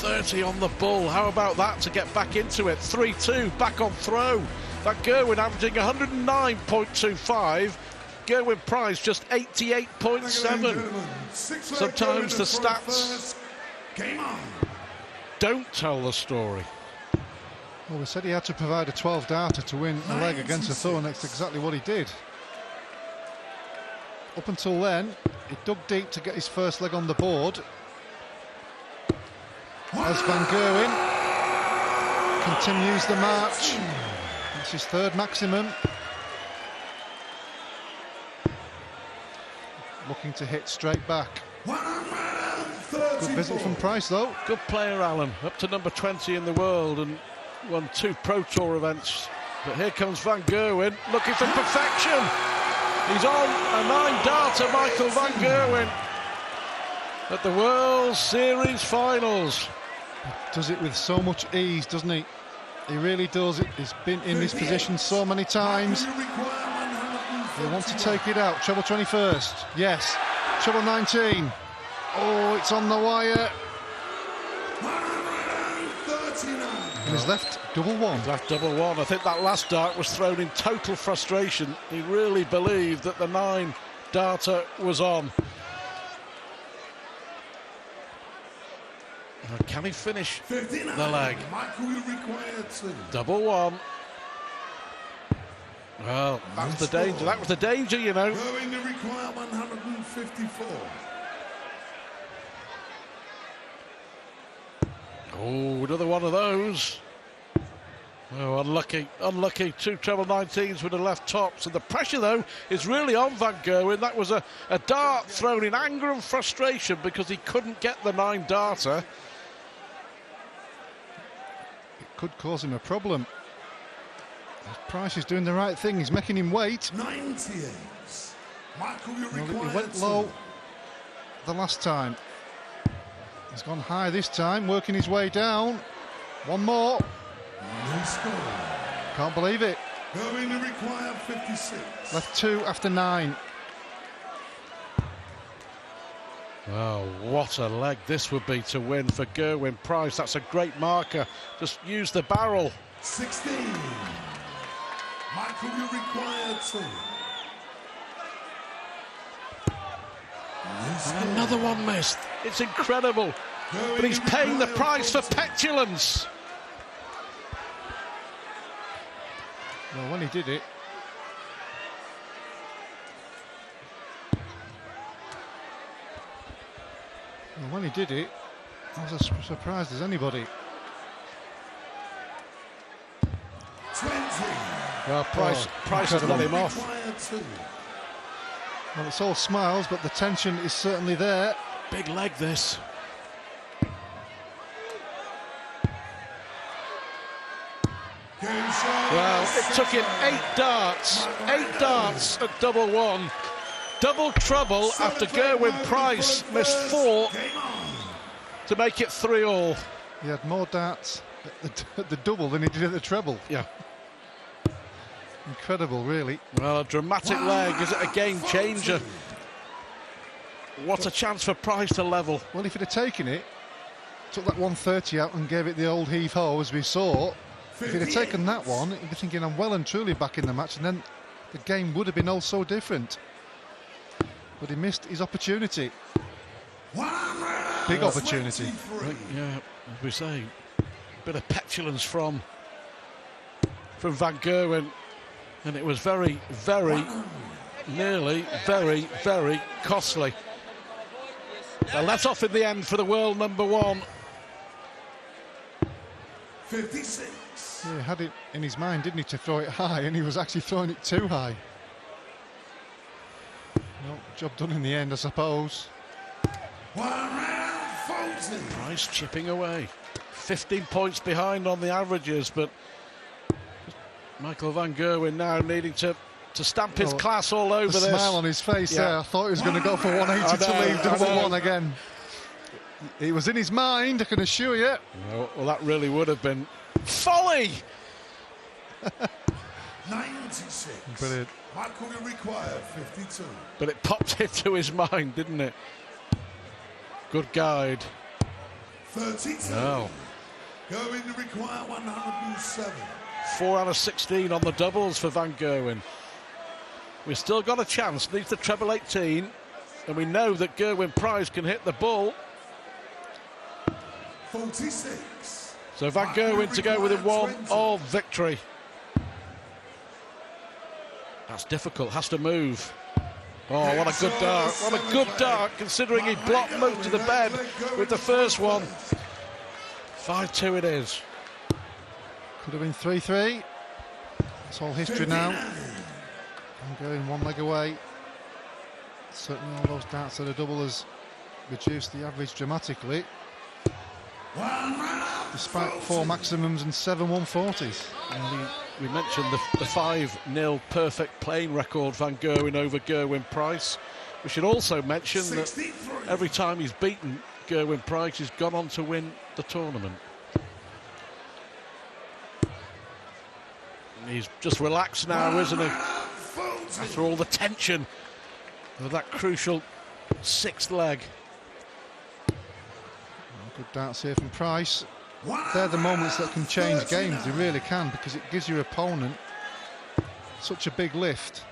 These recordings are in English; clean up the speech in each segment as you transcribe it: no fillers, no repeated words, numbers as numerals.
130 on the ball. How about that to get back into it? 3-2, back on throw. That Gerwen averaging 109.25. Gerwen Price just 88.7. Sometimes the stats don't tell the story. Well, we said he had to provide a 12 darter to win a leg against a throw, and that's exactly what he did. Up until then, he dug deep to get his first leg on the board. As Van Gerwen continues the march. It's his third maximum. Looking to hit straight back. Good visit from Price, though. Good player, Alan. Up to number 20 in the world and won 2 Pro Tour events. But here comes Van Gerwen looking for perfection. He's on a 9-darter, Michael Van Gerwen, at the World Series Finals. Does it with so much ease, doesn't he? He really does. He's been in this position so many times. He wants to take it out. Treble 21st. Yes. Treble 19. Oh, it's on the wire. And he's left double one. He's left double one. I think that last dart was thrown in total frustration. He really believed that the 9-darter was on. Now, can he finish the leg? Double one. Well, that's the danger. That was the danger, you know. Going to require 154. Oh, another one of those. Oh, unlucky, unlucky. 2 treble 19s with the left tops. And the pressure, though, is really on Van Gerwen. That was a dart thrown in anger and frustration because he couldn't get the 9-darter. It could cause him a problem. Price is doing the right thing. He's making him wait. 98. Michael, you He went low the last time. He's gone high this time, working his way down. One more. No score. Can't believe it. Going to require 56. Left 2 after 9. Wow, what a leg this would be to win for Gerwen Price. That's a great marker. Just use the barrel. 16. Michael, you require 2. And another one missed. It's incredible. But he's paying the price for petulance. Well, when he did it, I was as surprised as anybody. 20. Well, Price has let him off. Well, it's all smiles, but the tension is certainly there. Big leg, this. Well, it took him 8 darts. 8 darts at double one. Double trouble after Gerwen Price missed 4 to make it 3-all. He had more darts at the double than he did at the treble. Yeah. Incredible, really. Well, a dramatic leg. Is it a game changer? What a chance for Price to level. Well, if he'd have taken it, took that 130 out and gave it the old heave-ho as we saw, if he'd have taken that one, he'd be thinking, I'm well and truly back in the match, and then the game would have been all so different. But he missed his opportunity. Big opportunity. Right, yeah, as we say, a bit of petulance from Van Gerwen, and it was very, very nearly very, very costly. They let off in the end for the world number 1. 56. Yeah, he had it in his mind, didn't he, to throw it high, and he was actually throwing it too high. Well, job done in the end, I suppose. Price chipping away. 15 points behind on the averages, but Michael Van Gerwen now needing to stamp his class all over this. The smile on his face there. I thought he was going to go for 180 to leave double one again. It was in his mind, I can assure you. Well, that really would have been folly. 96. Brilliant. Michael, you require 52. But it popped into his mind, didn't it? Good guide. 32. Well, Going to require 107. 4 out of 16 on the doubles for Van Gerwen. We've still got a chance, needs the treble 18, and we know that Gerwen Price can hit the ball. 46. So Van Gerwen to go with a 1-all victory. That's difficult, has to move. Oh, what a good dart, what a good dart, considering he blocked most of the bed with the first one. 5-2 it is. Could have been 3-3. It's all history now. I'm going one leg away. Certainly all those darts at a double has reduced the average dramatically. Despite 4 maximums and 7 140s. We mentioned the 5-0 perfect playing record Van Gerwen over Gerwen Price. We should also mention that every time he's beaten Gerwen Price, he's gone on to win the tournament. He's just relaxed now, isn't he? After all the tension of that crucial 6th leg. Good darts here from Price. They're the moments that can change games, they really can, because it gives your opponent such a big lift.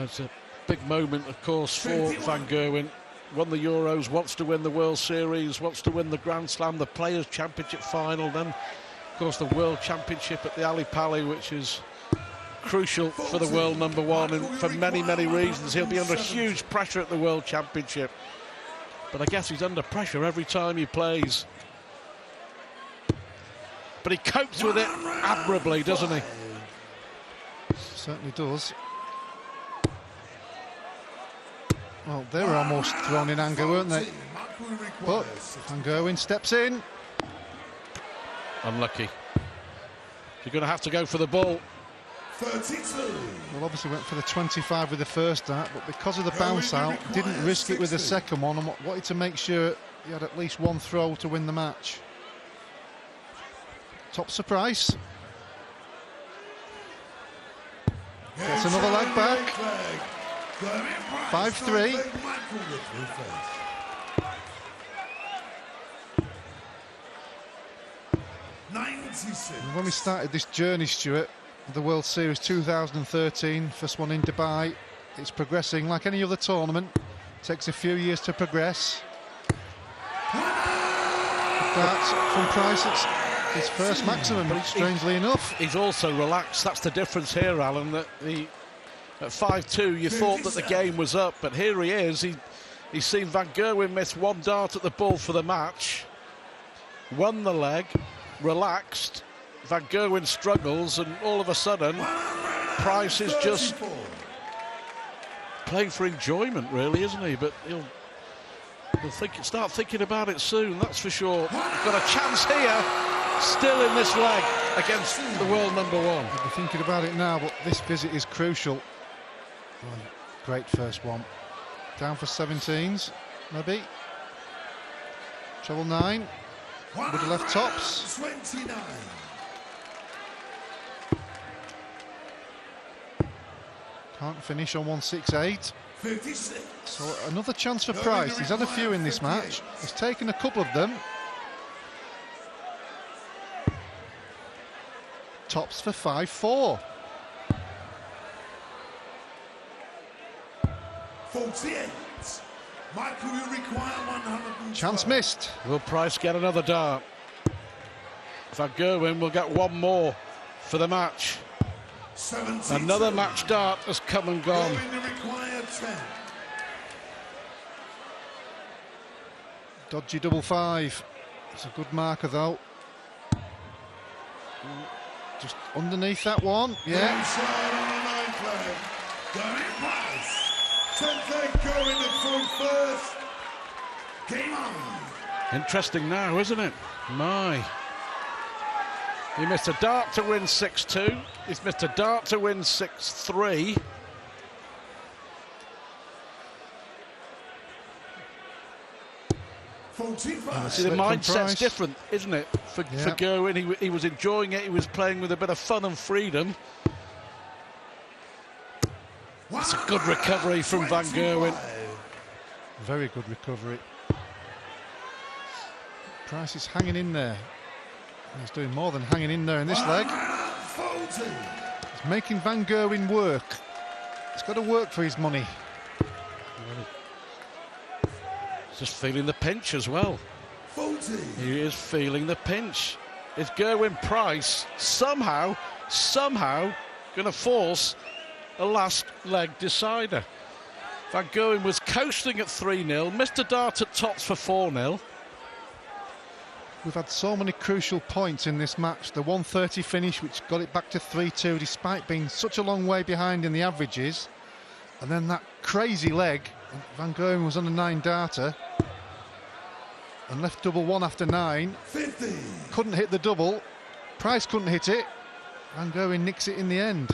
It's a big moment, of course, for Van Gerwen. Won the Euros, wants to win the World Series, wants to win the Grand Slam, the Players' Championship final, then, of course, the World Championship at the Ali Pali, which is crucial for the world #1, and for many, many reasons. He'll be under huge pressure at the World Championship. But I guess he's under pressure every time he plays. But he copes with it admirably, doesn't he? Certainly does. Well, they were almost thrown in anger, weren't they? But Van Gerwen steps in. Unlucky. You're going to have to go for the ball. 32. Well, obviously went for the 25 with the first dart, but because of the bounce out, didn't risk it with the second one, and wanted to make sure he had at least one throw to win the match. Top surprise. Gets another leg back. 5-3. When we started this journey, Stuart, the World Series 2013, first one in Dubai, it's progressing like any other tournament. Takes a few years to progress. That's from Price, it's his first maximum, but strangely enough. He's also relaxed. That's the difference here, Alan, that at 5-2 you thought that the game was up, but here he is. He's seen Van Gerwen miss 1 dart at the ball for the match, won the leg, relaxed. Van Gerwen struggles, and all of a sudden Price is just playing for enjoyment, really, isn't he? But he'll start thinking about it soon, that's for sure. Got a chance here, still in this leg against the world #1. I'll be thinking about it now, but this visit is crucial. Oh, great first one. Down for 17s, maybe. Treble 9. Would have left tops. 29. Can't finish on 168. 56. So another chance for Price. He's had a few in this match. He's taken a couple of them. Tops for 5-4. 48. Michael, you require 100. Chance missed. Will Price get another dart? Van Gerwen will get 1 more for the match. 72. Another match dart has come and gone. Going to require 10. Dodgy double 5. It's a good marker though. Just underneath that one. Yeah. Inside on the 9th leg. Going Price. 10th leg going to full first. Game on. Interesting now, isn't it? My. He missed a dart to win 6-2. He's missed a dart to win 6-3. See, the mindset's different, isn't it? For Gerwen, he was enjoying it. He was playing with a bit of fun and freedom. That's a good recovery from Van Gerwen. Very good recovery. Price is hanging in there. He's doing more than hanging in there in this leg. He's making Van Gerwen work. He's got to work for his money. He's just feeling the pinch as well. 40. He is feeling the pinch. Is Gerwen Price somehow going to force a last leg decider? Van Gerwen was coasting at 3-0, missed a dart at tops for 4-0. We've had so many crucial points in this match. The 130 finish, which got it back to 3-2, despite being such a long way behind in the averages. And then that crazy leg. Van Gerwen was on a 9-darter and left double one after 9. 50. Couldn't hit the double. Price couldn't hit it. Van Gerwen nicks it in the end.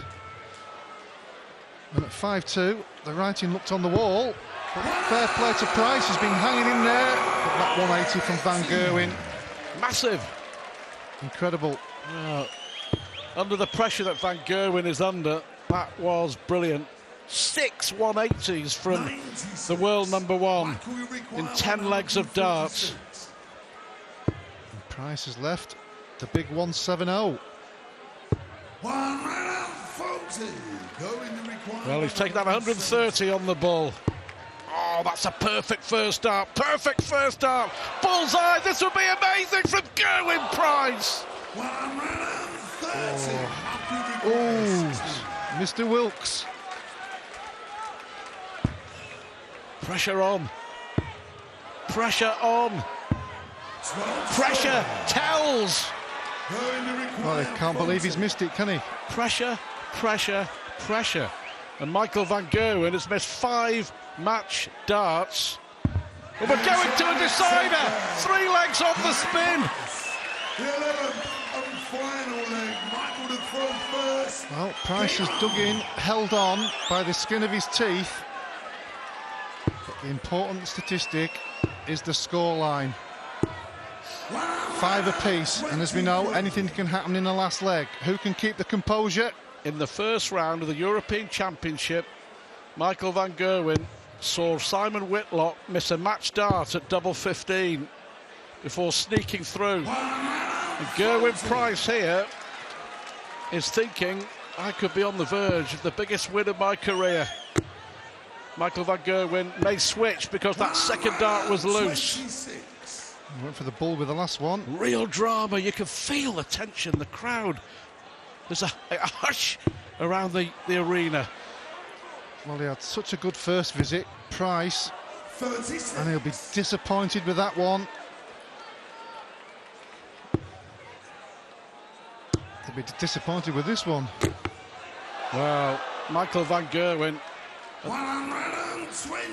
And at 5-2, the writing looked on the wall. But fair play to Price, he's been hanging in there. But that 180 from Van Gerwen. Massive. Incredible. Under the pressure that Van Gerwen is under, that was brilliant. 6 180s from the world number one in 10 legs of darts. And Price has left the big 170. 140. Well, he's taken that 130 on the ball. Oh, that's a perfect first dart. Perfect first dart. Bullseye. This would be amazing from Gerwen Price. 130. Oh, Mr. Wilkes. Pressure on. Pressure on. Pressure tells. Well, I can't believe he's missed it, can he? Pressure, pressure, pressure. And Michael Van Gerwen has missed 5 match darts. But we're going to a decider. 3 legs on the spin. The 11th and final leg. Michael to throw first. Well, Price has dug in, held on by the skin of his teeth. But the important statistic is the scoreline. 5 apiece, and as we know, anything can happen in the last leg. Who can keep the composure? In the first round of the European Championship, Michael Van Gerwen saw Simon Whitlock miss a match dart at double 15 before sneaking through. And Gerwen Price here is thinking, I could be on the verge of the biggest win of my career. Michael Van Gerwen may switch because that second dart was loose. Went for the bull with the last one. Real drama. You can feel the tension, the crowd. There's a hush around the arena. Well, he had such a good first visit, Price, and he'll be disappointed with that one. He'll be disappointed with this one. Well, Michael Van Gerwen,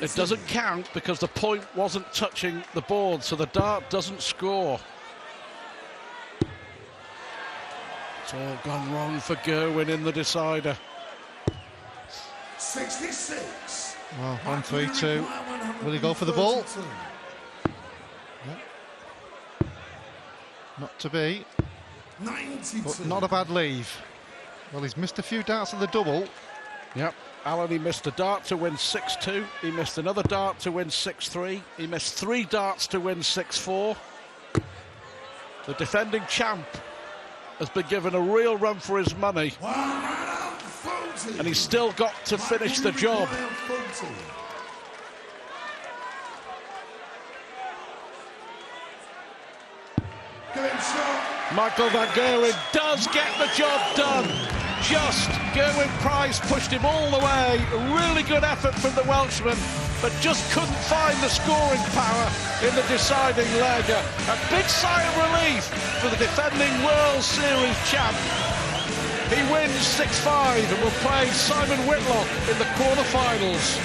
it doesn't count because the point wasn't touching the board, so the dart doesn't score. It's all gone wrong for Gerwen in the decider. 66. Well, 1-3-2. Will he go for the ball? Yep. Not to be. 92. But not a bad leave. Well, he's missed a few darts at the double. Yep. Alan, he missed a dart to win 6-2. He missed another dart to win 6-3. He missed 3 darts to win 6-4. The defending champ has been given a real run for his money. And he's still got to finish the job. Michael Van Gerwen does get the job done. Just Gerwen Price pushed him all the way. A really good effort from the Welshman, but just couldn't find the scoring power in the deciding leg. A big sigh of relief for the defending World Series champ. He wins 6-5 and will play Simon Whitlock in the quarterfinals.